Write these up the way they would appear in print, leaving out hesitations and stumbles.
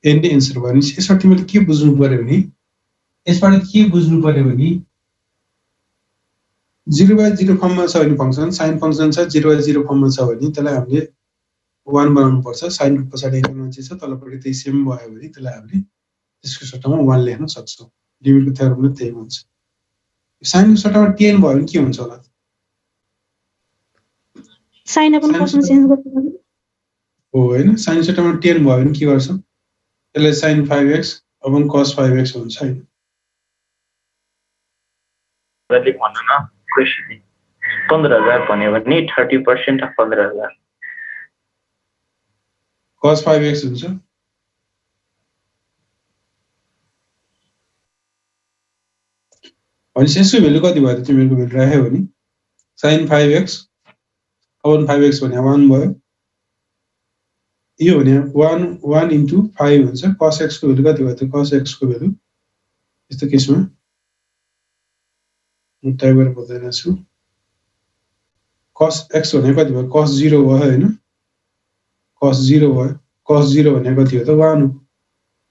An answer भयो भने यसबाट तिमीले के बुझ्नु पर्यो भने 0/0 फर्ममा छ भने फंक्सन साइन फंक्सन छ 0/0 फर्ममा छ भने त्यसलाई हामीले 1 बनाउनु पर्छ साइनको पछाडी एंगल चाहिँ छ तलपट्टि त्यही सेम भयो भने त्यसलाई हामीले त्यसको सट्टामा 1 लेख्न सक्छौं लिमिटको थ्योरमले त्यही हुन्छ साइनको सट्टामा tan भयो भने के हुन्छ होला साइन अपन कसमा चेन्ज गर्नु हो हैन साइन सट्टामा tan भयो भने के गर्छ त्यसलाई sin 5x upon cos 5x हुन्छ हैन जति भन्नु न क्वेशन 15000 भन्यो भने 30% अफ 15000 cos 5x हुन्छ अनि यसको भ्यालु कति भयो त तिमीहरुको भ्यालु राख्यो भने sin 5x अपन 5x भने 1 भयो यो भने 1 into 5 हुन्छ cos x को भ्यालु कति भयो त cos x को भ्यालु यस्तो केसमा म टाइप गरेर बताइदिन्छु छु cos x भने कति भयो cos 0 भयो हैन cos 0 भयो cos 0 भने कति हो त 1 हो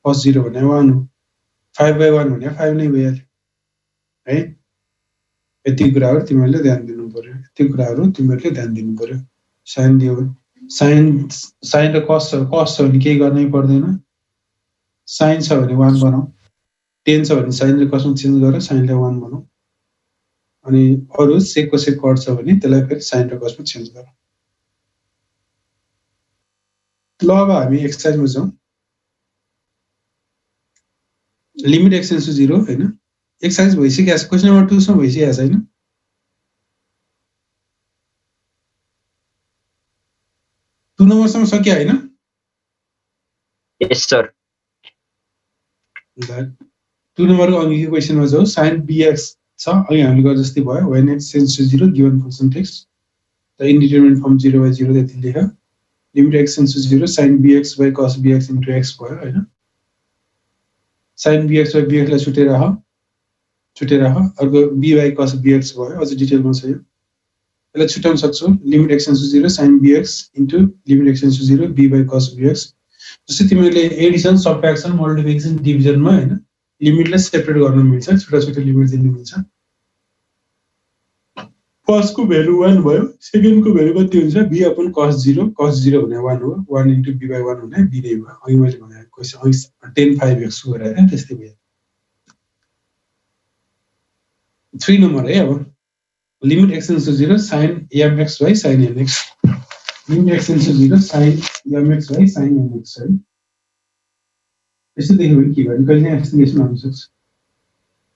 cos 0 भने 1 हो 5/1 भने 5 नै भइहाल्यो है यति कुराहरु तिमीहरुले ध्यान दिनु पर्यो यति कुराहरु तिमीहरुले ध्यान दिनु पर्यो साइन दियो साइन र cos छ भने केही गर्नै पर्दैन साइन छ भने 1 बनाऊ tan छ भने साइन र cos मा चेन्ज गरेर साइनलाई 1 बनाऊ अनि अरु सेक को सेक कट छ भने त्यसलाई फेरि साइन र cos मा चेन्ज गरौ ल अब हामी एक्सरसाइजमा जाउँ लिमिट x → 0 हैन एक्सरसाइज भइसक्यो क्वेशन नम्बर 2 सम्म भइसक्यो छैन 2 नम्बर सम्म सकियो हैन यस सर 2 नम्बरको अघिको क्वेशनमा जाऊ sin bx छ अघि हामीले गरे जस्तै भयो when x → 0 given function x the indeterminate form 0/0 त्यति लेख limit x → 0 sin bx by cos bx into x भयो हैन sin bx by bx लाई छुटे राख अर्को b by cos bx भयो अझ डिटेलमा छ यो यसलाई छुटाउन सक्छौ limit x → 0 sin bx into limit x → 0 b by cos bx जस्तै तिमीले एडिसन सबट्र्याक्सन मल्टिप्लिकेसन डिभिजनमा हैन लिमिटलाई सेपरेट गर्न मिल्छ छोटा छोटा लिमिट दिन मिल्छ cos को भ्यालु 1 भयो सेकेन्ड को भ्यालु कति हुन्छ b अपन cos 0 भने 1 हो 1 into b by 1 भने b नै भयो अघि मैले भने क्वेशन tan 5x गरेर त्यस्तै भयो 3 नम्बर है अब limit x → 0 sin mx by sin nx limit x → 0 sin mx by sin nx है यसो देख्यो भने के गर्ने कहिले एक्सप्लेनेसन आउन सक्छ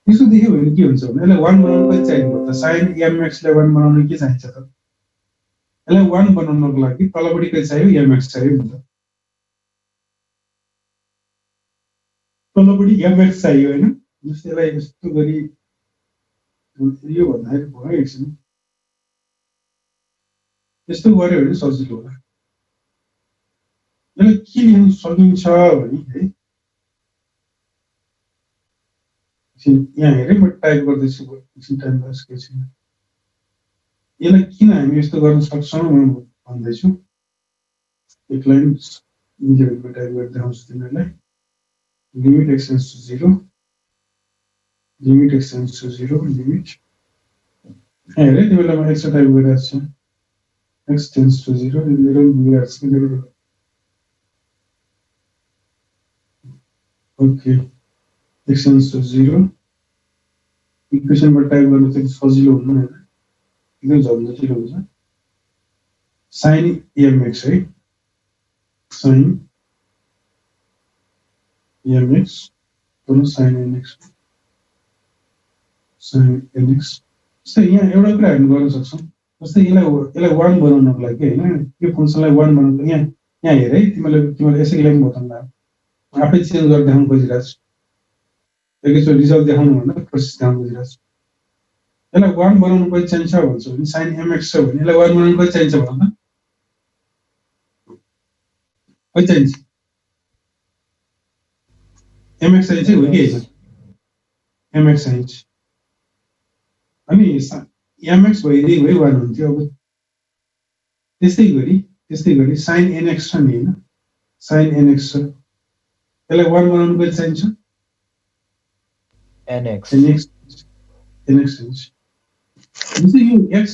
यसो देख्यो भने के हुन्छ भने यसलाई 1 बनाउन कति चाहिन्छ त sin mx लाई 1 बनाउन के चाहिन्छ त यसलाई 1 बनाउनको लागि तलपट्टि के चाहियो mx चाहियो नि त तलपट्टि mx चाहियो हैन जस्तै यसलाई यस्तो गरी यो भन्दाखेरि भयो एकछिन यस्तो गर्यो भने सजिलो होला यसलाई के लेख्न सकिन्छ भने है यहाँ हेरे म टाइप गर्दैछु एकछिन टाइम पास गर्छु यसलाई किन हामी यस्तो गर्न सक्छौं म भन्दैछु एक लाइन निजेले टाइप गर्दै देखाउँछु तिमीलाई limit x → 0 limit x → 0 limit हेरे तिमीलाई म एक्स्ट्रा टाइप गरिरहेको छु x → 0 0 बिगार्छु ओके x → 0 इक्वेशनमा टाइप गर्न चाहिँ सजिलो हुन्न हैन एकदम झन्झटिलो हुन्छ sin mx है sin mx पुनः sin nx जस्तै यहाँ एउटा कुरा हामी गर्न सक्छौं जस्तै यसलाई 1 बनाउनको लागि हैन यो फंक्सनलाई 1 बनाउनको यहाँ हेर है तिमीले यसै लेख्न बताउँदा आफै चेन्ज गर्दै देखाउन खोजिरहेको छु एकैचोटि रिजल्ट देखाउनु भन्दा प्रोसेस देखाउन खोजिरहेको छु यसलाई 1 बनाउनु कति चाहिन्छ भन्छ भने sin mx छ भने यसलाई 1 बनाउनु कति चाहिन्छ भन्दा कति चाहिन्छ mx चाहिन्छ हो कि हैन mx चाहिन्छ अनि mx भइदिए भइ 1 हुन्थ्यो अब त्यस्तै गरी sin nx छ नि हैन sin nx छ यसलाई 1 बनाउनु कहिले चाहिन्छ nx nx चाहिन्छ जस्तै यो x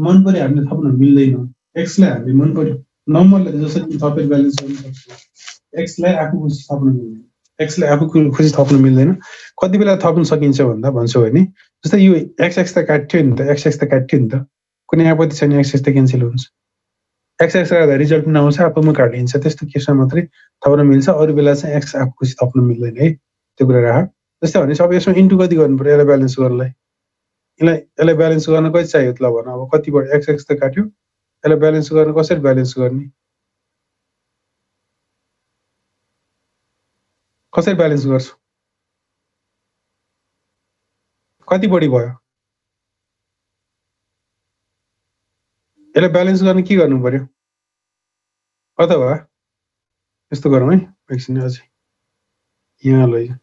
मन परि हामीले थप्न मिल्दैन x लाई हामीले मन पर्यो नम्बरले जसरी थपेर ब्यालेन्स गर्न सक्छ x लाई आफू खुसी थप्न मिल्दैन x लाई आफू खुसी थप्न मिल्दैन कति बेला थप्न सकिन्छ भन्दा भन्छु भने जस्तै यो x त काट्यो नि त x त काट्यो नि त कुनै आपत्ति छैन x त क्यान्सल हुन्छ x राख्दा रिजल्ट पनि आउँछ आफूमा काटिन्छ त्यस्तो केसमा मात्रै थप्न मिल्छ अरू बेला चाहिँ x आफू खुसी थप्न मिल्दैन है त्यो कुरा राख जस्तै भने सब यसमा इन्टु कति गर्नु पर्यो यसलाई ब्यालेन्स गर्नलाई यसलाई ब्यालेन्स गर्न कति चाहियो ल भन अब कति भयो x त काट्यो यसलाई ब्यालेन्स गर्न कसरी ब्यालेन्स गर्ने कसरी ब्यालेन्स गर्छु कति बढी भयो यसलाई ब्यालेन्स गर्न के गर्नु पर्यो अथवा यस्तो गरौँ है एकछिन अझै यहाँ लैजाउँ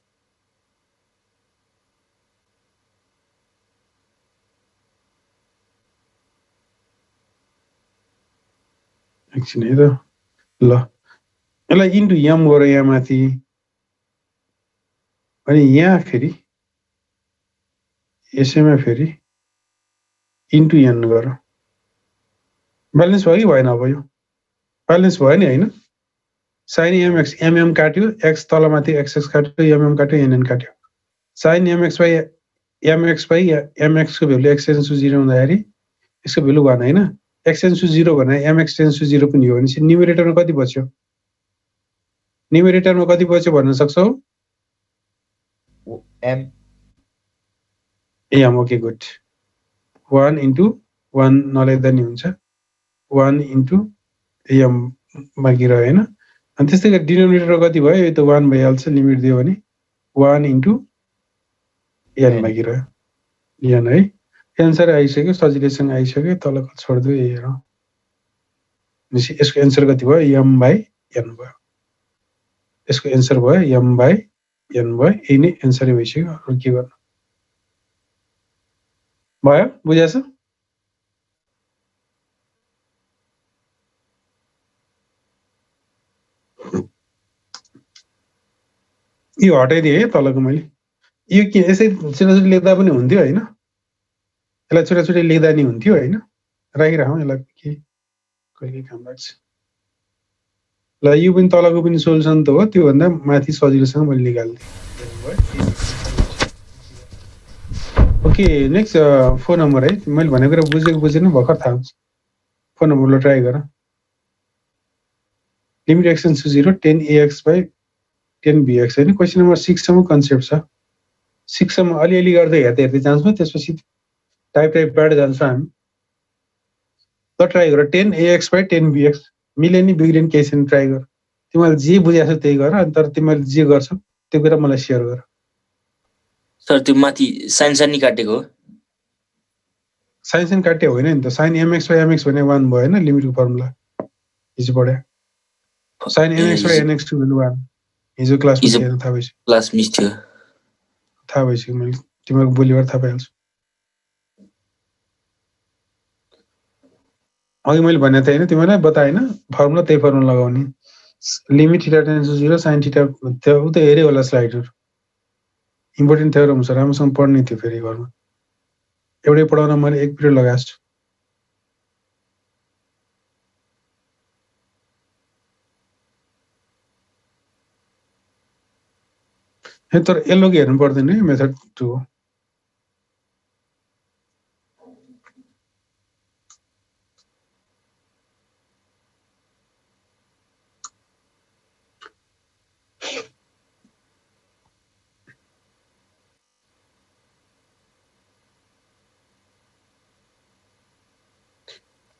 एकछिन है त ल यसलाई इन्टु m गर यहाँ माथि अनि यहाँ फेरि यसैमा फेरि इन्टु n गर ब्यालेन्स भयो कि भएन अब यो ब्यालेन्स भयो नि होइन साइन mx mm काट्यो x तलमाथि xx काट्यो mm काट्यो nn काट्यो साइन mx बाई mx को भ्यालु x टेन्स टु 0 हुँदाखेरि यसको भ्यालु 1 होइन x टेन्स टु 0 भने mx टेन्स टु 0 पनि हो भनेपछि न्युमरेटरमा कति बच्यो न्युमरेटरमा कति बच्यो भन्न सक्छौ m m okay good 1 into 1 नलेख्दा नि हुन्छ 1 इन्टु m बाँकी रह्यो होइन अनि त्यस्तै गरी डिनोमिनेटरमा कति भयो यो त 1 भइहाल्छ लिमिट दियो भने 1 इन्टु n बाँकी रह्यो n है एन्सर आइसक्यो सजिलैसँग आइसक्यो तल छोडिदियो यही हेरौँ यसको एन्सर कति भयो m बाई n भयो यसको एन्सर भयो m बाई n भयो यही नै एन्सरै भइसक्यो अरू के गर्नु भयो बुझाएछ यो हटाइदिएँ है तलको मैले यो के यसै छुटाछुटी लेख्दा पनि हुन्थ्यो होइन यसलाई छुटाछुटी लेख्दा नि हुन्थ्यो होइन राखिराखौँ यसलाई के कहिले काम लाग्छ ल यो पनि तलको पनि सोल्युसन त हो त्योभन्दा माथि सजिलोसँग मैले निकाल्दिएँ ओके नेक्स्ट फोन नम्बर है मैले भनेको कुरा बुझेको बुझेन भर्खर थाहा हुन्छ फोन नम्बरलाई ट्राई गर limit x tends to 0 10ax by 10bx होइन क्वेसन नम्बर 6 सम्म कन्सेप्ट छ 6 सम्म अलिअलि गर्दै हेर्दै जान्छौँ त्यसपछि टाइपबाट जान्छौँ हामी ल ट्राई गर 10ax बाई 10bx मिले नि बिग्रिने केही छैन ट्राई गर तिमीले जे बुझाएको छ त्यही गर अनि तर तिमीले जे गर्छौ त्यो कुरा मलाई सेयर गर सर त्यो माथि साइन साइन काटेको हो साइन साइन काटे होइन नि त साइन mx बाई mx भने 1 भयो होइन लिमिटको फर्मुला हिजो पढ्यो sine mx by nx to value 1 हिजो क्लासमा थिएन थाहा भइसक्यो क्लास मिस थियो थाहा भइसक्यो मैले तिमीहरूको बोलीबाट थाहा पाइहाल्छु अघि मैले भनेको थिएँ होइन तिमीलाई बताएन फर्मुला त्यही फर्मुला लगाउने limit theta tends to 0 sine theta उ त हेऱ्यो होला स्लाइडहरू इम्पोर्टेन्ट थ्योरम छ राम्रोसँग पढ्ने थियो फेरि घरमा एउटै पढाउन मैले 1 पिरियड लगाएको छु तर यल्लो हेर्नु पर्दैन है मेथड 2 हो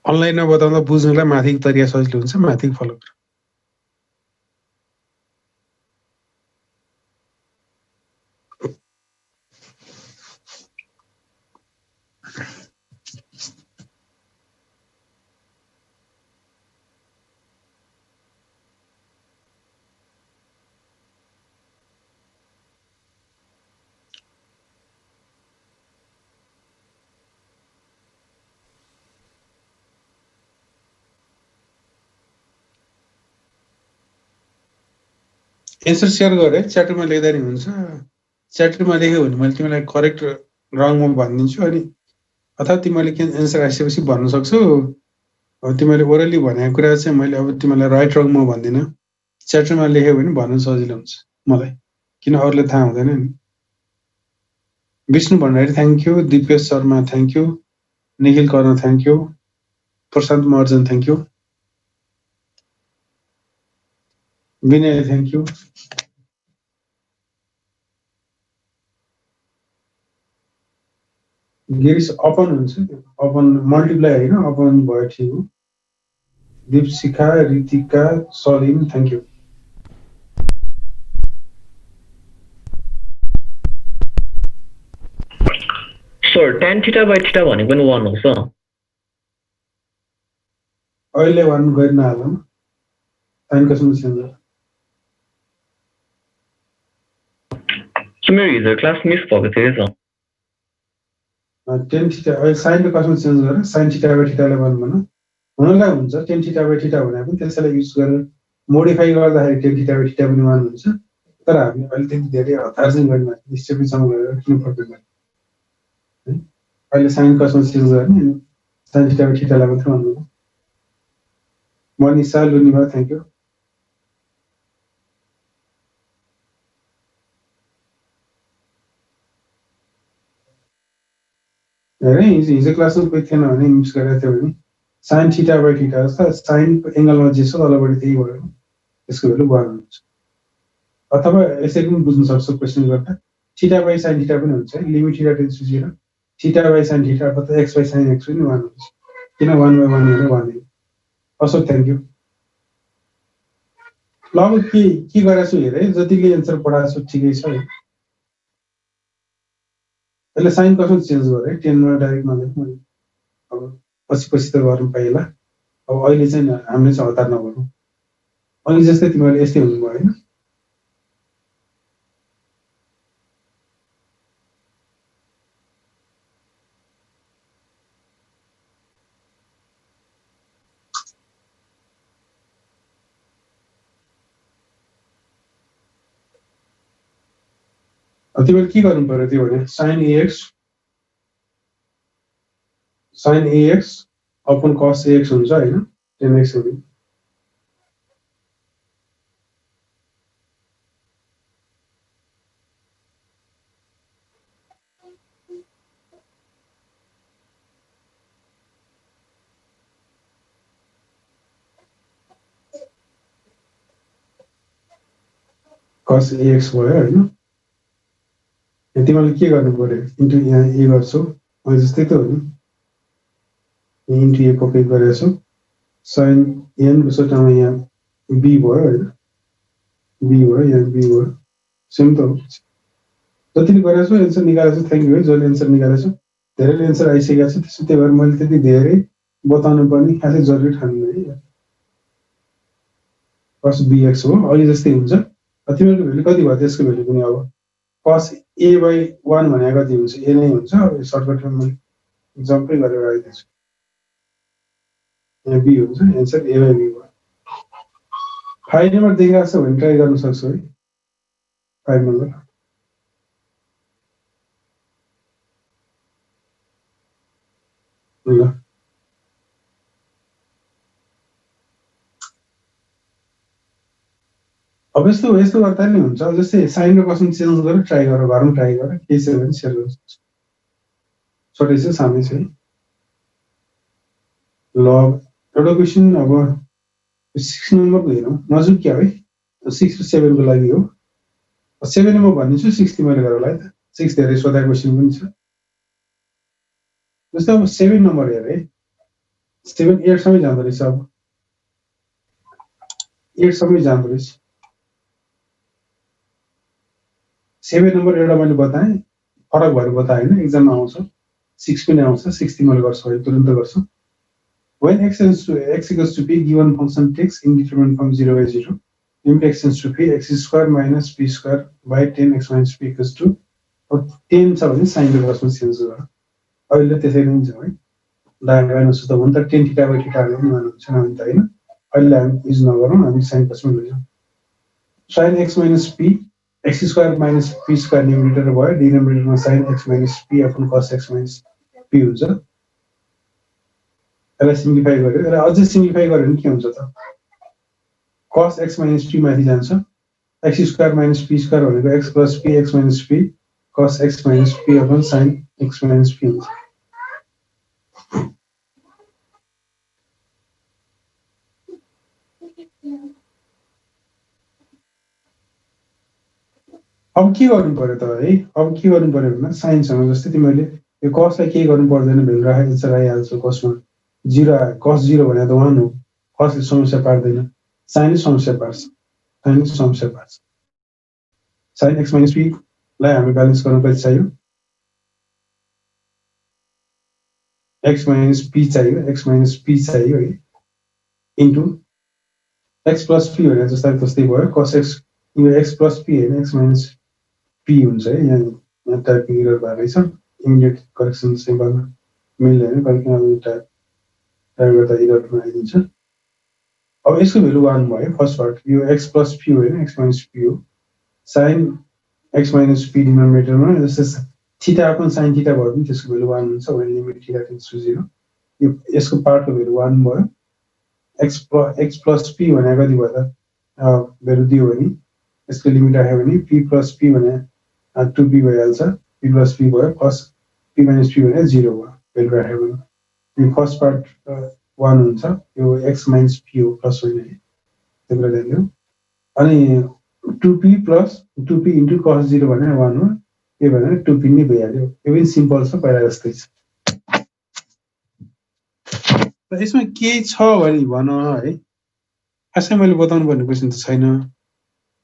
अनलाइनमा बताउँदा बुझ्नलाई माथिको तरिका सजिलो हुन्छ माथिको फलो गर एन्सर सेयर गरे च्याटमा लेख्दा नि हुन्छ च्याटमा लेख्यो भने मैले तिमीलाई करेक्ट रङमा भनिदिन्छु अनि अथवा तिमीले एन्सर आइसकेपछि भन्न सक्छौ अब तिमीले ओरली भनेको कुरा चाहिँ मैले अब तिमीलाई राइट रङमा भन्दिनँ च्याटमा लेख्यो भने भन्न सजिलो हुन्छ मलाई किन अरूले थाहा हुँदैन नि Vishnu Bhandari thank you Dipesh Sharma thank you Nikhil Karna thank you Prashant Maharjan thank you Vinay thank you Girish अपन हुन्छ अपन मल्टिप्लाई होइन अपन भयो ठिक हो Dipshikha Ritika Salim thank you sir tan theta by theta भनेको पनि 1 हो सर अहिले 1 गर्न हालौँ साइन कसम चेन्ज सो मेरो हिजो क्लास मिस भएको थियो सर tan थीटा अहिले साइन र कसम चेन्ज गरेर sin थीटा by थीटालाई 1 भन्न हुनलाई हुन्छ tan थीटा by थीटा भने पनि त्यसैलाई युज गरेर मोडिफाई गर्दाखेरि tan थीटा by थीटा पनि 1 हुन्छ तर हामी अहिले त्यति धेरै हतार चाहिँ गर्न स्टेपसम्म गएर किन पर्दैन अहिले साइन कसम चेन्ज गर्ने अनि sin थीटा by थीटालाई मात्र भन्नु मनिषा लुनिमा थ्याङ्क यू हेरेँ हिजो क्लासमा कोही थिएन भने मिस गरेको थियो भने साइन थीटा by थीटा जस्तो साइन एङ्गलमा जे छ तलपट्टि त्यही भयो त्यसको भ्यालु 1 हुन्छ अथवा यसरी पनि बुझ्न सक्छौ क्वेसन गर्दा थीटा by sin थीटा पनि हुन्छ limit theta tends to 0 theta by sin theta अथवा x by sin x पनि 1 हुन्छ किन 1 by 1 भने 1 हो अशोक थ्याङ्क यू ल अब के गरेछु हेरे जतिले एन्सर पढाएको छु ठिकै छ है यसले साइन कसरी चेन्ज गरे 10 मा डाइरेक्ट नलेख्नु अब पछि त गर्नु पाइला अब अहिले चाहिँ हामीले चाहिँ हतार नगरौँ अनि जस्तै तिमीले यस्तै हुनुभयो हैन तिमीले के गर्नु पर्यो त्यो भने sin ax upon cos ax हुन्छ हैन 10x हो cos ax भयो हैन तिमीले के गर्नु पर्यो इन्टु यहाँ ए गर्छौ अनि जस्तै त हो नि इन्टु ए कपी गरेको छु sin n को सट्टामा यहाँ b भयो हैन b भयो यहाँ b भयो सेम त हो जतिले गरेको छु एन्सर निकालेको छु थ्याङ्क यू है जसले एन्सर निकालेको छु धेरैले एन्सर आइसकेको छ त्यसो त्यही भएर मैले त्यति धेरै बताउनु पर्ने खासै जरुरी ठान्नु है cos bx हो अहिले जस्तै हुन्छ तिमीहरूको भ्यालु कति भयो त्यसको भ्यालु पनि अब cos a by 1 भनेको कति हुन्छ a नै हुन्छ अब सर्टकटमा मैले जम्पै गरेर राखिदिन्छु यहाँ b हुन्छ एन्सर a by b भयो 5 नम्बर देखाएको छ भने ट्राई गर्न सक्छौ है 5 नम्बर ल अब यस्तो गर्दा नि हुन्छ जस्तै साइन र कसन चेन्ज गरेर ट्राई गर घरमा ट्राई गर के छ भने शेयर गर्न सक्छु छोटै छ सामै छ ल एउटा क्वेशन अब 6 नम्बरको हेरौँ नजिक क्या है 6 र 7 को लागि हो 7 म भन्दिन्छु 6 तिमीले गर होला है त 6 धेरै सोधा क्वेशन पनि छ जस्तै अब 7 नम्बर हेर है 7 8 सम्म जाँदो रहेछ अब 8 सम्म जाँदो रहेछ 7 नम्बर एउटा मैले बताएँ फरक भएर बताएँ हैन एक्जाममा आउँछ 6 पनि आउँछ 6 तिमीले गर्छौ है तुरुन्त गर्छौ when x equals to p given function takes indeterminate from 0 by 0 limit x tends to p x square minus p square by 10x minus p equals to 10 छ भने साइन र कसमा चेन्ज गर अहिले त्यसै नै हुन्छ है डायग्राम सुत हुन्छ 10 थीटा by थीटा ले पनि मान्नु छ नि त हैन अहिले हामी युज नगरौँ हामी साइन कसमा लैजाउँ sin x minus p x square minus p square numerator भयो डिनोमिनेटरमा sin x minus p upon cos x minus p हुन्छ यसलाई सिम्प्लिफाई गर्यो र अझै सिम्प्लिफाई गर्यो भने के हुन्छ त cos x minus p माथि जान्छ x square minus p square भनेको x plus p x minus p cos x minus p upon sin x minus p हुन्छ अब के गर्नु पर्यो त है अब के गर्नु पर्यो भने sin सँग जस्तै तिमीले यो cos लाई केही गर्नु पर्दैन भेल्यु राखेर आइहाल्छ cos मा 0 आयो cos 0 भने त 1 हो cos ले समस्या पार्दैन sin ले समस्या पार्छ sin x minus p लाई हामी ब्यालेन्स गर्न कति चाहियो x minus p चाहियो है इन्टु x plus p भने जस्तै भयो cos x यो x plus p हैन x minus p हुन्छ है यहाँ टाइपिङ एरर भएको छ इमिडिएट करेक्सन चाहिँ गर्न मिल्दैन कहिले अब टाइप गर्दा एरर आइदिन्छ अब यसको भ्यालु 1 भयो फर्स्ट पार्ट यो x plus p हैन x minus p हो sin x minus p डिनोमिनेटरमा जस्तै थीटा अपन sin थीटा भयो पनि त्यसको भ्यालु 1 हुन्छ when limit theta tends to 0 यो यसको पार्टको भ्यालु 1 भयो x plus p भने कति भयो त भ्यालु दियो भने यसको लिमिट राख्यो भने p plus p भने 2p भइहाल्छ p plus p भयो cos p minus p भने 0 भयो भ्यालु राख्यो भने यो फर्स्ट पार्ट 1 हुन्छ यो x minus p हो प्लस होइन है त्यसले ल्यायो अनि 2p plus 2p into cos 0 भने 1 हो के भने 2p नै भइहाल्यो यो पनि सिम्पल छ पहिला जस्तै छ र यसमा के छ भने भन है खासै मैले बताउनु पर्ने क्वेशन त छैन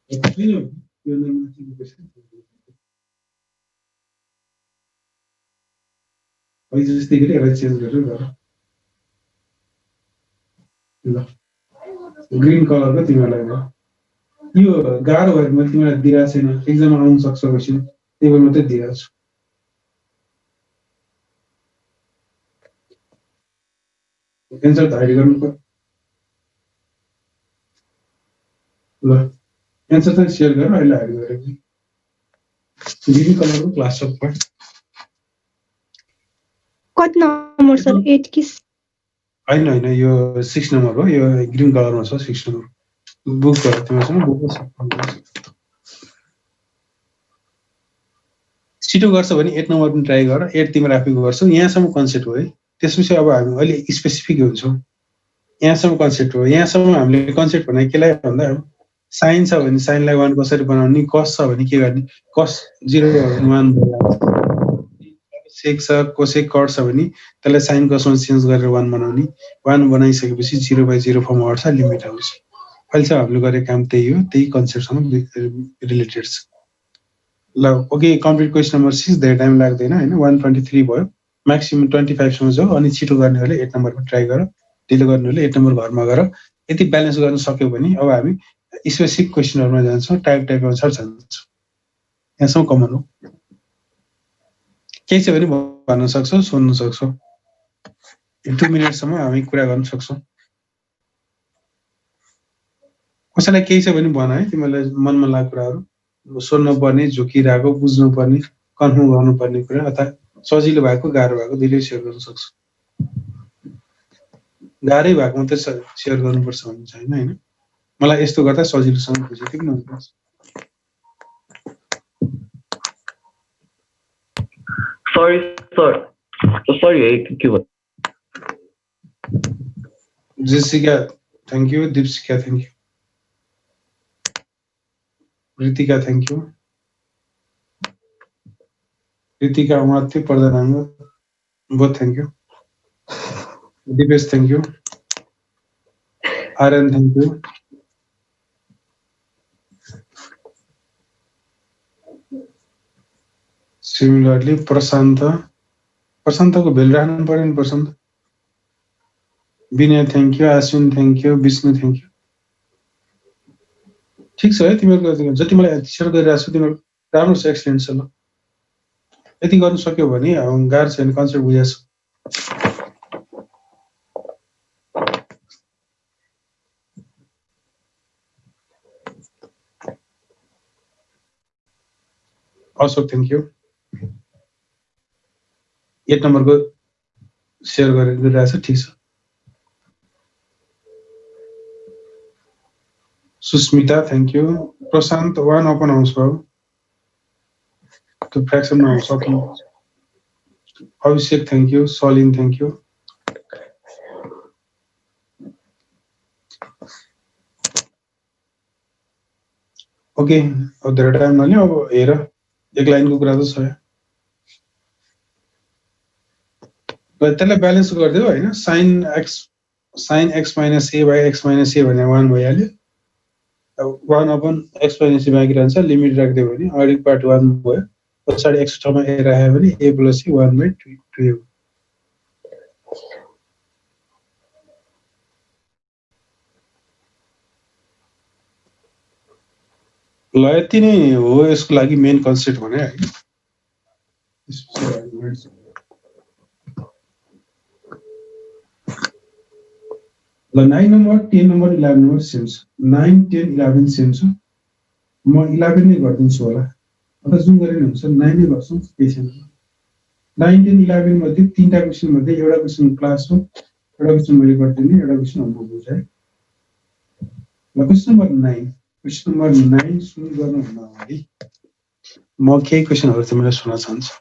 यो नै माथिको क्वेशन है जस्तै गरी यसलाई चेन्ज गरेर गर ल ग्रीन कलरको तिमीलाई भयो यो गाह्रो भयो मैले तिमीलाई दिइरहेको छैन एक्जाममा आउन सक्छ क्वेशन त्यही भएर मात्रै दिइरहेको छु एन्सर हाइड गर्नु पर्यो ल एन्सर चाहिँ सेयर गर अहिले हाइड गरेको ग्रीन कलरको क्लास अफ पढ कति नम्बर सर 8 कि हैन यो 6 नम्बर हो यो ग्रीन कलरमा छ 6 नम्बर बुक गर तिमीसँग बुक छिटो गर्छ भने 8 नम्बर पनि ट्राई गर 8 तिम्रो आफै गर्छौ यहाँसम्म कन्सेप्ट हो है त्यसपछि अब हामी अलि स्पेसिफिक हुन्छौं यहाँसम्म कन्सेप्ट हो यहाँसम्म हामीले कन्सेप्ट भने केलाई भन्दा साइन छ भने साइनलाई 1 कसरी बनाउने cos छ भने के गर्ने cos 0 भने 1 भइहाल्छ sec छ cosec cot छ भने त्यसलाई sin cos मा चेन्ज गरेर 1 बनाउने 1 बनाइसकेपछि 0/0 फर्म आउँछ लिमिट आउँछ अहिले चाहिँ हामीले गरेको काम त्यही हो त्यही कन्सेप्टसँग रिलेटेड छ ल ओके कम्प्लिट क्वेशन नम्बर 6 धेरै टाइम लाग्दैन हैन 123 भयो म्याक्सिमम 25 सम्म जाऊ अनि छिटो गर्नेहरुले 8 नम्बरमा ट्राई गर ढिलो गर्नेहरुले 8 नम्बर घरमा गर यति ब्यालेन्स गर्न सक्यौ भने अब हामी स्पेसिफिक क्वेशनहरुमा जान्छौं टाइप अनुसार जान्छौं यहाँसम्म कमन हो केही छ भने भन्न सक्छौ सोध्न सक्छौ 2 मिनेट सम्म हामी कुरा गर्न सक्छौं कसैलाई केही छ भने भन है तिमीलाई मनमा लागेको कुराहरु सोध्न पर्ने झुकिराको बुझ्नु पर्ने कन्फर्म गर्नु पर्ने कुरा अथवा सजिलो भएको गाह्रो भएको दुईटै शेयर गर्न सक्छौ गाह्रै भएको मात्रै शेयर गर्नुपर्छ भन्ने छैन हैन मलाई यस्तो गर्दा सजिलोसँग बुझ्यो किन भन्नुपर्छ Sorry, sir. So sorry, thank you. Jessica, thank you. Deepsika, thank you. Ritika, thank you. Ritika, Amartya, Pardhananga, both thank you. Deepesh, thank you. Aaron, thank you. Similarly, Prasanta को भेल राख्नु पर्यो नि Prashant Vinay thank you Ashwin thank you Vishnu thank you ठीक छ है तिमीहरुको जति मलाई शेयर गरिरहेको छु तिमीहरु राम्रो छ एक्सलेन्ट छ ल यति गर्न सक्यौ भने गाह्रो छैन कन्सेप्ट बुझ्याछ अशोक थ्याङ्क यू 8 नम्बरको सेयर गरिरहेछ ठिक छ Susmita thank you Prashant 1 upon आउँछ भयो त्यो फ्र्याक्सनमा आउँछ Abhishek thank you Salin thank you okay अब धेरै टाइम नलियो अब हेर एक लाइनको कुरा त छ त्यसलाई ब्यालेन्स गरिदियो हैन sin x minus a by x minus a भने 1 भइहाल्यो अब 1 upon x minus a बाँकी रहन्छ लिमिट राख्दियो भने अगाडिको पार्ट 1 भयो पछाडि x ठाउँमा a राख्यो भने a plus c 1/2 ल यति नै हो यसको लागि मेन कन्सेप्ट भने हैन ल 9 नम्बर 10 नम्बर 11 नम्बर सेम छ 9 10 11 सेम छ म 11 नै गर्दिन्छु होला अथवा जुन गरे नि हुन्छ 9 नै गर्छौं केही छैन 9 10 11 मध्ये तीनटा क्वेशन मध्ये एउटा क्वेशन क्लास हो एउटा क्वेशन मैले गर्दिने एउटा क्वेशन हम बुझाए ल क्वेशन नम्बर 9 सुरु गर्नु हुँदा अगाडि म केही क्वेशनहरु तिमीलाई सुनाउन चाहन्छु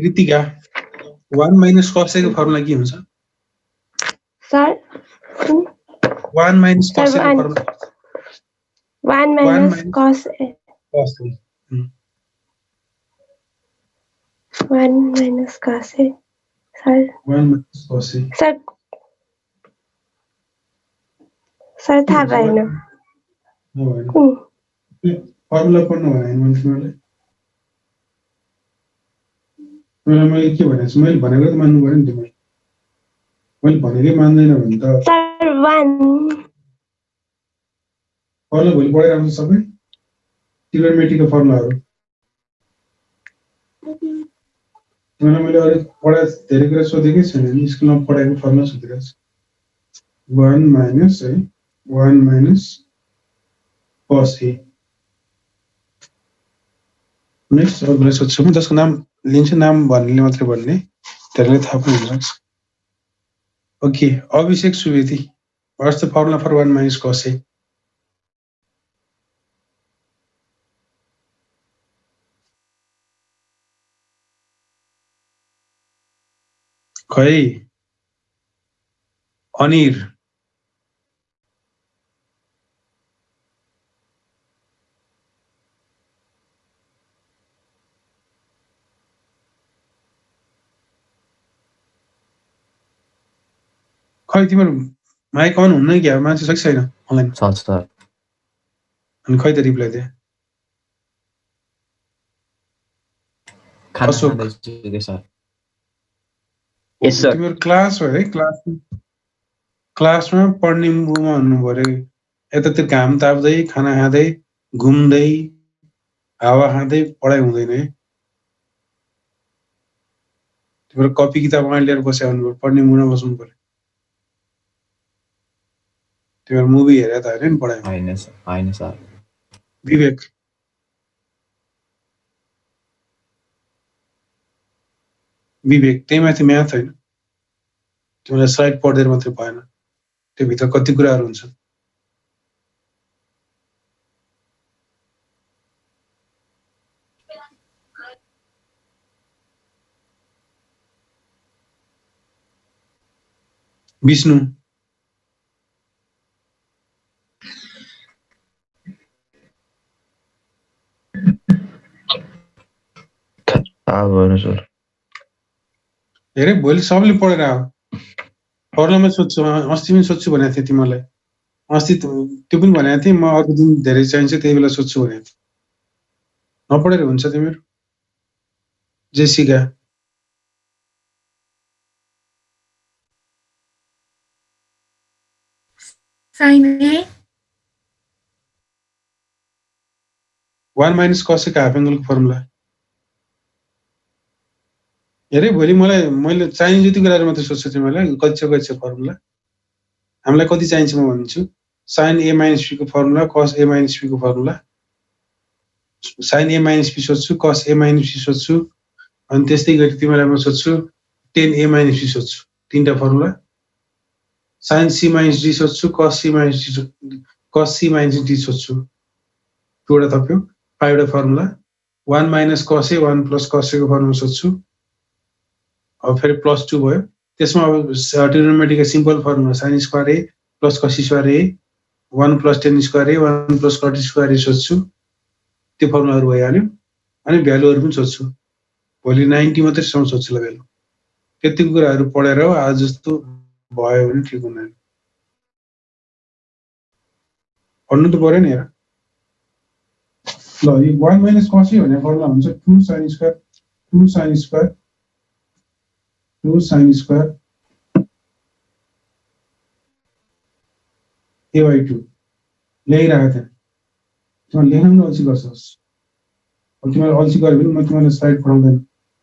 रितिका 1 minus cos a को फर्मुला के हुन्छ सर 1 minus cos a को formula 1 minus cos a 1 minus cos a sir 1 minus cos a sir थाहा भएन फर्मुला पढ्नु भएन मैले तिमीलाई मैले के भनेछु मैले भनेको त मान्नु पर्यो नि तिमीले मैले भनेकै मान्दैन भने त सर 1 फर्मुला भोलि पढाइराख्छु सबै ट्रिगोनोमेट्रीको फर्मुलाहरु तिमीलाई मैले अरु पढा धेरै कुरा सोधेकै छैन नि स्कुलमा पढाएको फर्मुला सोधिरहेको छु 1 minus cos a नेक्स्ट अरूलाई सोध्छु म जसको नाम लिन्छु नाम भन्नेले मात्रै भन्ने त्यसले थाहा पनि हुन्छ okay Abhishek Subedi what's the formula for 1 minus cos a खै अनिर खै तिम्रो माइक अन हुन्न क्या मान्छे छ कि छैन अनलाइन छ सर अनि खै त रिप्लाई दे खाना अशोक। खाँदैछु के सर Yes, sir. तिम्रो क्लास हो है क्लासमा पढ्ने मुडमा हुनु पर्यो यतातिर घाम ताप्दै खाना खाँदै घुम्दै हावा खाँदै पढाइ हुँदैन है तिम्रो कपी किताब अगाडि लिएर बस्या हुनु पर्यो पढ्ने मुडमा बस्नु पर्यो तिम्रो मुभी हेरे त हैन नि पढाइ होइन सर विवेक त्यही माथि म्याथ होइन तिमीलाई स्लाइड पढ्दै मात्रै भएन त्यो भित्र कति कुराहरू हुन्छ विष्णु सर हेरे भोलि सबले पढेर आऊ फर्मुलामा सोध्छु अस्ति पनि सोध्छु भनेको थिएँ तिमीलाई अस्ति त्यो पनि भनेको थिएँ म अर्को दिन धेरै चाहिन्छ त्यही बेला सोध्छु भनेको थिएँ नपढेर हुन्छ तिमीहरू Jessica sin a 1 minus cos a का हाफ एंगलको फर्मुला हेरे भोलि मैले चाहिने जति कुराहरू मात्रै सोध्छु तिमीलाई कति छ फर्मुला हामीलाई कति चाहिन्छ म भन्छु sin a minus b को formula cos a minus b को formula sin a minus b सोध्छु cos a minus b सोध्छु अनि त्यस्तै गरी तिमीलाई म सोध्छु tan a minus b सोध्छु तीनटा formula sin c minus d सोध्छु cos c minus d सोध्छु दुईवटा थप्यो पाइवटा formula 1 minus cos a 1 plus cos a को फर्मुला सोध्छु अब फेरि +2 भयो त्यसमा अब ट्रिग्नोमेट्रीको simple formula sin square a plus cos square a 1 plus tan square a 1 plus cot square a सोध्छु त्यो फर्मुलाहरु भइहाल्यो अनि भ्यालुहरु पनि सोध्छु भोलि 90 मात्रै सोध्छु ल भ्यालु त्यतिको कुराहरु पढेर आज जस्तो भयो भने ठिक हुँदैन पढ्नु त पर्यो नि हेर ल यो 1 minus cos a भन्ने फर्मुला हुन्छ 2 sin स्क्वायर a by 2 लेखिरहेको थिएँ तिमीले लेख्न पनि अल्छी गर्छस् अब तिमीले अल्छी गरे पनि म तिमीलाई स्लाइड पढाउँदैन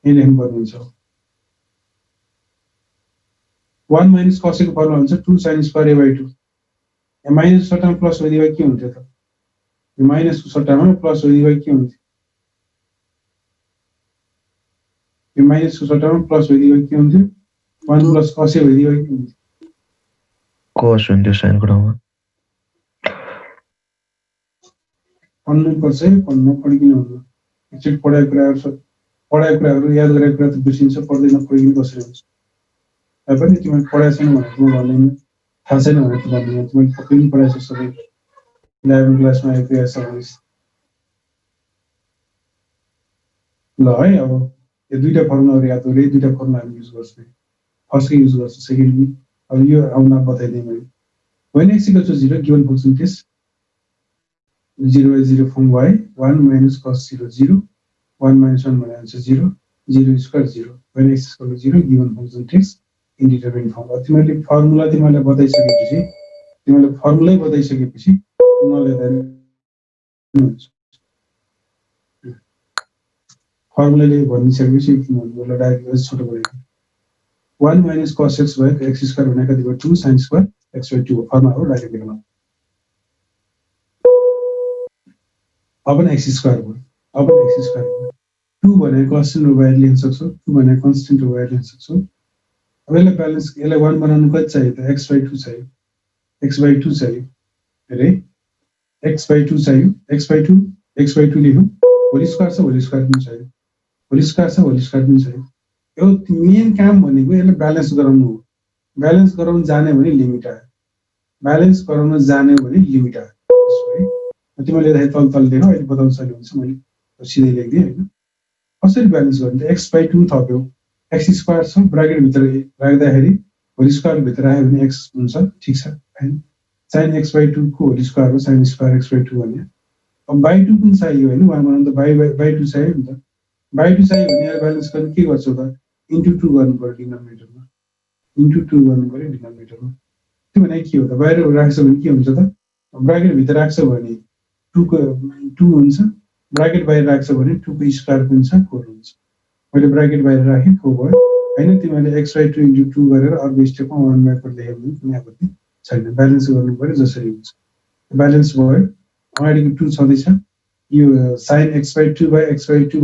यही लेख्नु पर्ने हुन्छ 1 minus cos a को फर्मुला हुन्छ 2 sin स्क्वायर a by 2 यहाँ माइनस सट्टामा प्लस गरिदिए के हुन्थ्यो त यो माइनसको सट्टामा प्लस गरिदिए के हुन्थ्यो यो माइनसको सट्टामा प्लस गरिदिए के हुन्थ्यो 1 plus cos a गरिदिए के हुन्थ्यो cos हुन्थ्यो sin को ठाउँमा पढ्नु पर्छ पढ्नु पढिकिन हुँदैन एकचोटि पढाएको कुराहरु याद गरेको कुरा त बिर्सिन्छ पढ्दै नपढिकिन कसरी हुन्छ पनि तिमीले पढाएको छैन भने म भन्दैन थाहा छैन भने त भन्दैन तिमीले पक्कै पनि पढाएको छ सबै 11 क्लासमा आएको या सर्भिस ल है अब यो दुईटा फर्मुलाहरु याद गरे दुईटा फर्मुला हामी युज गर्छौं फर्स्टको युज गर्छौं सेकेन्ड अब यो आउन बताइदिए मैले when x equals to 0 given function is 0 by 0 from y 1 minus cos 0 0 1 minus 1 भने answer 0 0 square 0 when x equals to 0 given function is indeterminate form तिमीले फर्मुला तिमीलाई बताइसकेपछि तिमीले फर्मुलाले भनिसकेपछि तिमीले डाइरेक्ट छोटो गरेको 1 minus cos x by x square भनेको कति भयो 2 sin square x by 2 formula हो डाइरेक्ट लेख्न अब x स्क्वायर भयो 2 भनेको कन्स्टेन्ट ओभर लेख्न सक्छौ 2 भनेको कन्स्टेन्ट ओभर लेख्न सक्छौ अब यसलाई ब्यालेन्स यसलाई 1 बनाउनु कति चाहियो त x by 2 चाहियो अरे x by 2 चाहियो x by 2 लेख्नु होल स्क्वायर पनि चाहियो यो मेन काम भनेको यसलाई ब्यालेन्स गराउनु हो ब्यालेन्स गराउन जाने भने लिमिट आयो तिमीले दाइ तल लेख अहिले बताउन सकिन्छ हुन्छ मैले सिधै लेख्दिए हैन कसरी ब्यालेन्स गर्ने x by 2 थप्यो x स्क्वायर छ ब्र्याकेट भित्र राख्दाखेरि होल स्क्वायर भित्र राख्यो भने x हुन्छ ठीक छ हैन sin x by 2 को होल स्क्वायर हो sin स्क्वायर x by 2 भन्ने अब by 2 पनि चाहियो हैन वहाँ बनाउन त by 2 चाहियो नि त by 2 चाहियो भने यहाँ ब्यालेन्स गर्न के गर्छौ त इन्टु 2 गर्नु पर्यो डिनोमिनेटरमा त्यो भने के हो त बाहिर राख्छौ भने के हुन्छ त ब्र्याकेट भित्र राख्छौ भने 2 हुन्छ ब्र्याकेट बाहिर राख्छौ भने 2 को स्क्वायर पनि छ 4 हुन्छ मैले ब्र्याकेट बाहिर राखे 4 भयो हैन तिमीले x by 2 इन्टु 2 गरेर अर्को स्टेपमा 1 by 4 लेख्यो भने कुनै आपत्ति छैन ब्यालेन्स गर्नु पर्यो जसरी हुन्छ ब्यालेन्स भयो अगाडिको 2 छँदैछ यो sin x by 2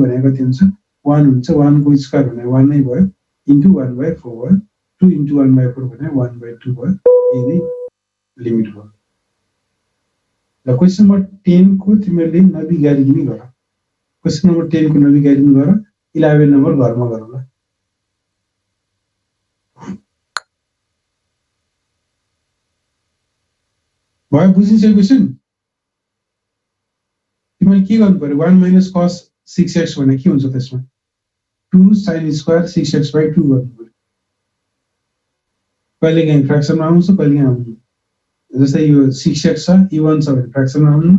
भनेको कति हुन्छ 1 हुन्छ 1 को स्क्वायर भने 1 नै भयो इन्टु 1 by 4 भयो 2 इन्टु 1 by 4 भने 1 by 2 भयो यही नै लिमिट भयो ल क्वेशन नम्बर 10 को तिमीले नबिगारिदिने गर क्वेशन नम्बर 10 को नबिगारिदिने गर 11 नम्बर घरमा गरौँ ल भयो बुझिन्छ क्वेशन तिमीले के गर्नु पर्यो 1 minus cos 6x भने के हुन्छ त्यसमा 2 sin square 6x by 2 गर्नु पर्यो कहिले काहीँ फ्र्याक्सनमा आउँछ कहिले काहीँ आउँदैन जस्तै यो 6x छ e1 छ भने फ्र्याक्सनमा आउनु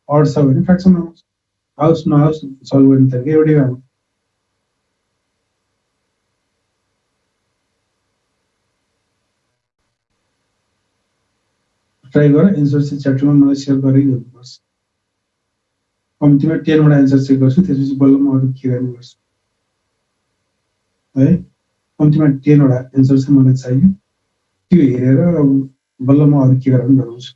अड छ भने फ्र्याक्सनमा आउँछ नआउँछ सल्भ गर्ने तरिका एउटै हो ट्राई गर एन्सर चाहिँ च्याप्टरमा मलाई सेयर गरै गर्नुपर्छ कम्तीमा 10 वटा एन्सर चेक गर्छु त्यसपछि बल्ल म अरु के गर्ने गर्छु है कम्तीमा 10 वटा एन्सर चाहिँ मलाई चाहियो त्यो हेरेर अब बल्ल म अरु के गराउनु गराउँछु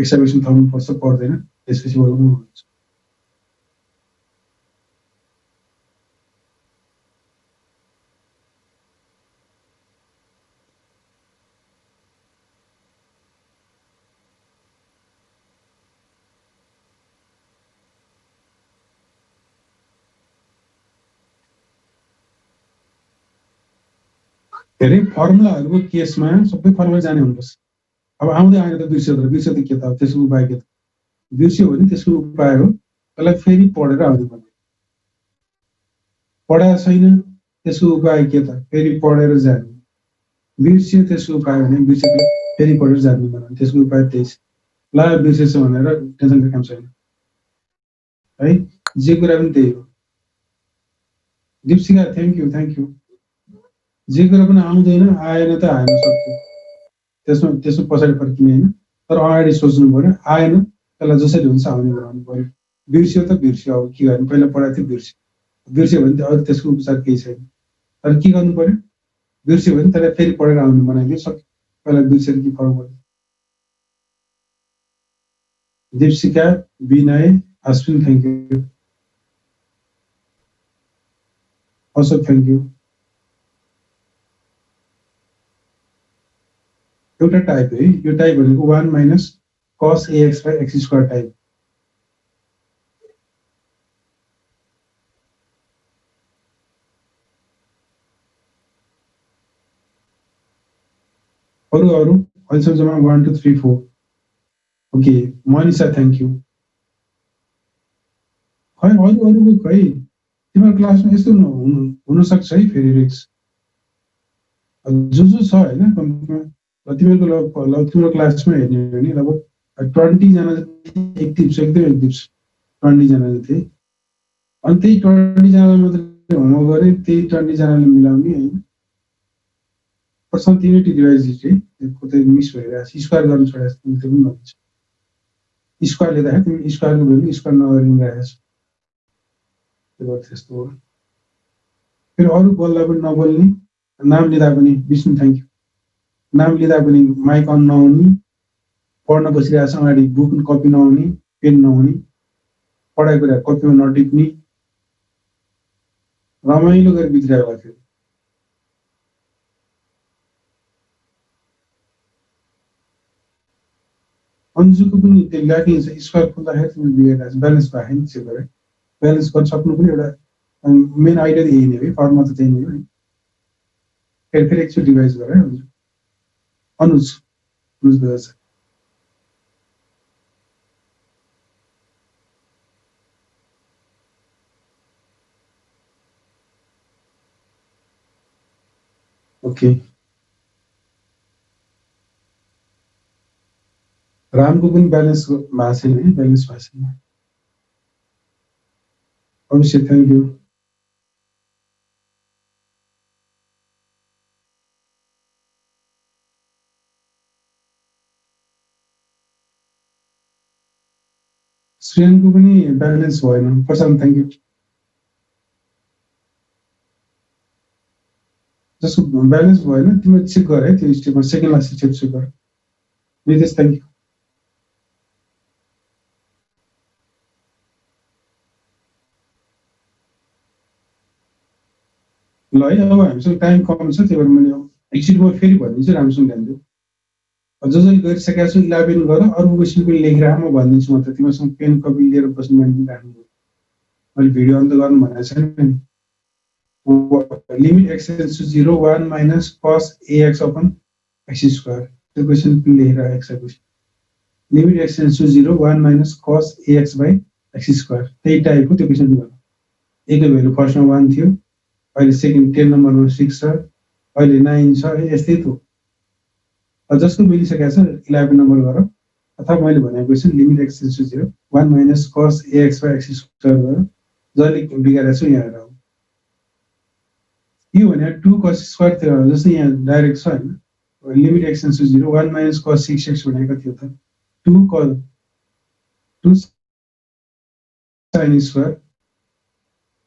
एक्सप्रेसन थप्नुपर्छ पर्दैन त्यसपछि बोल्नु हुन्छ। धेरै फर्मुलाहरूको केसमा सबै फर्मुला जाने हुनुपर्छ। अब आउँदै आएर त बिर्स्यो त के त त्यसको उपाय के त बिर्स्यो भने त्यसको उपाय हो त्यसलाई फेरि पढेर आउने पर्ने। पढाएको छैन त्यसको उपाय के त फेरि पढेर जाने। बिर्स्यो त्यसको उपाय भने बिर्सेको फेरि पढेर जाने भने त्यसको उपाय त्यही छ। ला बिर्सेछ भनेर टेन्सनको काम छैन है, जे कुरा पनि त्यही हो। Deepshikha thank you. जे कुरा पनि आउँदैन आएन त आएन सक्यो, त्यसमा पछाडि फर्किने होइन, तर अगाडि सोच्नु पर्यो आएन त्यसलाई जसरी हुन्छ आउने गराउनु पर्यो। बिर्स्यो त बिर्स्यो, अब के गर्ने, पहिला पढाएको थियो बिर्स्यो भने त अरू त्यसको उपचार केही छैन। तर के गर्नु पर्यो, बिर्स्यो भने त्यसलाई फेरि पढेर आउने बनाइदियो सक्यो। पहिला बिर्सेर के फरक पर्यो। Deepshikha, Vinay, Ashwin thank you, Ashok thank you. एउटा टाइप है यो, टाइप भनेको 1 minus cos ax by x square type. अरू अहिलेसम्म जम्मा 1 2 3 4। Okay Manisha thank you. खै अरूको खै तिम्रो क्लासमा यस्तो हुनसक्छ है फेरि रिक्स जो छ होइन। तिम्रो क्लासमा हेर्ने हो भने लगभग 20 जना जति एक्टिभ छ, एकदम एक्टिभ छ 20 जना जति। अनि त्यही 20 जनालाई मात्रै होमवर्क गरे, त्यही 20 जनाले मिलाउने होइन। पर्सन्टिनिटी डिभाइस कतै मिस भइरहेको छ, स्क्वायर गर्नु छोडेको छ त्यो पनि भन्छ। स्क्वायर लिँदाखेरि तिमी स्क्वायरको भ्यालु स्क्वायर नगरिरहेको छ, त्यो गर्छ त्यस्तो हो। फेरि अरू बोल्दा पनि नबोल्ने, नाम लिँदा पनि विष्णु थ्याङ्क यू, नाम लिँदा पनि माइक अन नहुने, पढ्न बसिरहेको छ अगाडि बुक कपी नहुने, पेन नहुने, पढाएको कुरा कपीमा नटिप्ने, रमाइलो गरी बितिरहेको थियो। अन्जुको पनि त्यो ल्याकिङ छ, स्क्वायर खोल्दाखेरि तिमीले बिगारेको छ, ब्यालेन्स भएको नि चेक गरे। ब्यालेन्स गर्न सक्नु पनि एउटा मेन आइडिया यही नै हो, फर्मुला त त्यही नै हो नि। फेरि एकचोटि डिभाइस गरे अनुज बजाज। ओके रामको पनि ब्यालेन्स भएको छैन है, ब्यालेन्स भएको छैन। अभिषेक थ्याङ्क यू। श्रेयनको पनि ब्यालेन्स भएन, प्रशान्त थ्याङ्क यू। जसको ब्यालेन्स भएन तिमीले चेक गर है, त्यो स्टेपमा सेकेन्ड लास्ट स्टेप चेक गर। Nitesh thank you. ल है, अब हामीसँग टाइम कम छ, त्यही भएर मैले एकचोटि म फेरि भनिदिन्छु, राम्रोसँग ध्यान दिऊ। जसले गरिसकेका छु 11 गर, अरू क्वेसन पनि लेखिराख, म भनिदिन्छु। म त तिमीसँग पेन कपी लिएर बस्नु पनि राख्नु, मैले भिडियो अन त गर्नु भनेको छैन नि। Limit x tends to 0 1 minus cos ax upon x square, त्यो क्वेसन पनि लेखिराख extra question. Limit x tends to 0 1 minus cos ax by x square, त्यही टाइपको त्यो क्वेसन गर्नु। a को भ्यालु फर्स्टमा 1 थियो, अहिले सेकेन्ड 10 नम्बरमा 6 छ, अहिले 9 छ, यस्तै त हो। जसको मिलिसकेको छ 11 नम्बर गर, अथवा मैले भनेको question limit x tends to 0 1 minus cos ax by x square गर। जहिले बिगारेको छु यहाँ हेर, यो भने 2 cos स्क्वायर थियो जस्तै यहाँ डाइरेक्ट छ हैन। Limit x tends to 0 1 minus cos 6x भनेको थियो त 2 cos 2 sin square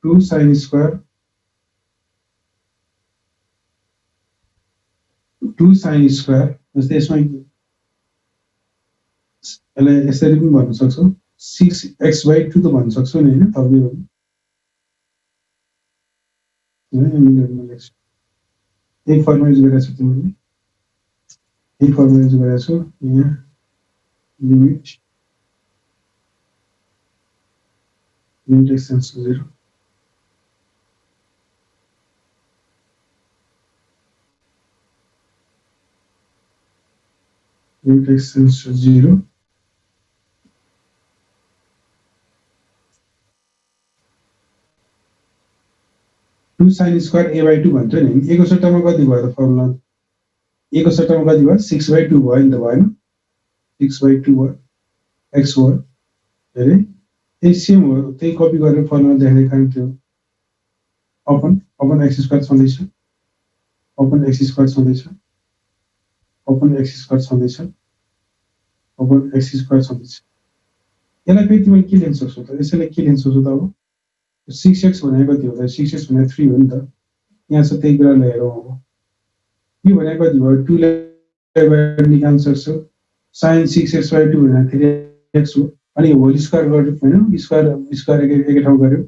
2 sin square 2 sin square, जस्तै यसमा यसलाई यसरी पनि भन्न सक्छौँ 6x/2 त भन्न सक्छौँ नि हैन थप्ने हो यही फर्मुला युज गरेको छु तिमीले यही फर्मुला युज गरेको छु यहाँ limit x tends to 0 limit x tends to 0 2 sin square a/2 भन्छ नि a को सट्टामा कति भयो त फर्मुला a को सट्टामा कति भयो 6/2 भयो नि त भएन 6/2 भयो x भयो हैन त्यही सेम हो त्यही कपी गरेर फर्मुला देखाउने काम थियो अपन x स्क्वायर छँदैछ अपन x स्क्वायर छँदैछ अपन x स्क्वायर छँदैछ अपन x स्क्वायर छँदैछ यसलाई फेरि तिमीले के लेख्न सक्छौ त यसैले के लेख्न सक्छौ त अब 6x भनेको कति हो त 6x भनेको 3 हो नि त यहाँ छ त्यही कुरालाई हेरौँ अब यो भनेको कति भयो 2 लाई निकाल्न सक्छौ sin 6x/2 भनेको 3x हो अनि होल स्क्वायर गर्नु हैन स्क्वायर एकै ठाउँ गर्यो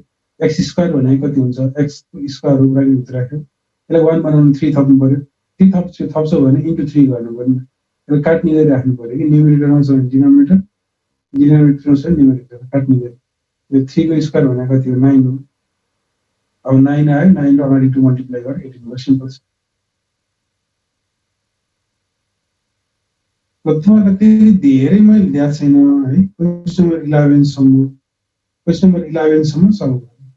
x स्क्वायर भनेको कति हुन्छ x स्क्वायर हो ब्राकेट भित्र राख्यो यसलाई 1 बनाउन 3 थप्नु पर्यो 3 थप्छौ भने * 3 गर्नु पर्यो यसलाई काट्ने गरी राख्नु पर्यो कि न्युमेरिटरमा छ भने डिनोमिनेटरमा छ न्युमेरिटर काट्ने गरी यो 3 को स्क्वायर भनेको कति हो 9 हो अब 9 आयो 9 र अगाडि 2 मल्टिप्लाई गर 18 भयो सिम्पल छ प्रथममा त्यति धेरै मैले ध्यान छैन है क्वेशन नम्बर 11 सम्म सल्भ गर्नु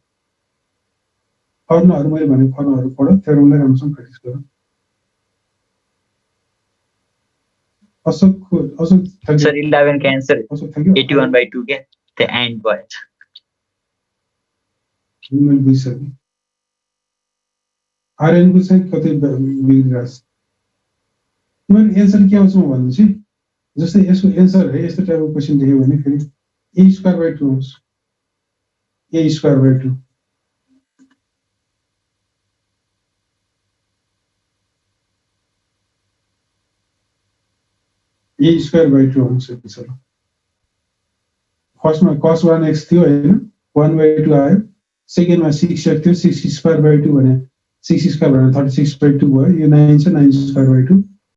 फर्मुलाहरु मैले भने फर्मुलाहरु पढ त्यसलाई राम्रोसँग प्र्याक्टिस गर अशोक सर 11 का आंसर 81/2 के the end भयो मैले बुझिसकेँ आरएन को चाहिँ कतै बिग्रिरहेको छ तिमीले एन्सर के आउँछ म भन्छु चाहिँ जस्तै यसको एन्सर है यस्तो टाइपको क्वेशन देख्यो भने फेरि a²/2 आउँछ a²/2 a²/2 आउँछ एन्सर फर्स्टमा cos 1x थियो हैन 1/2 आयो सेकेन्डमा 6x थियो 6² भने 6² भने 36/2 भयो यो 9 छ 9²/2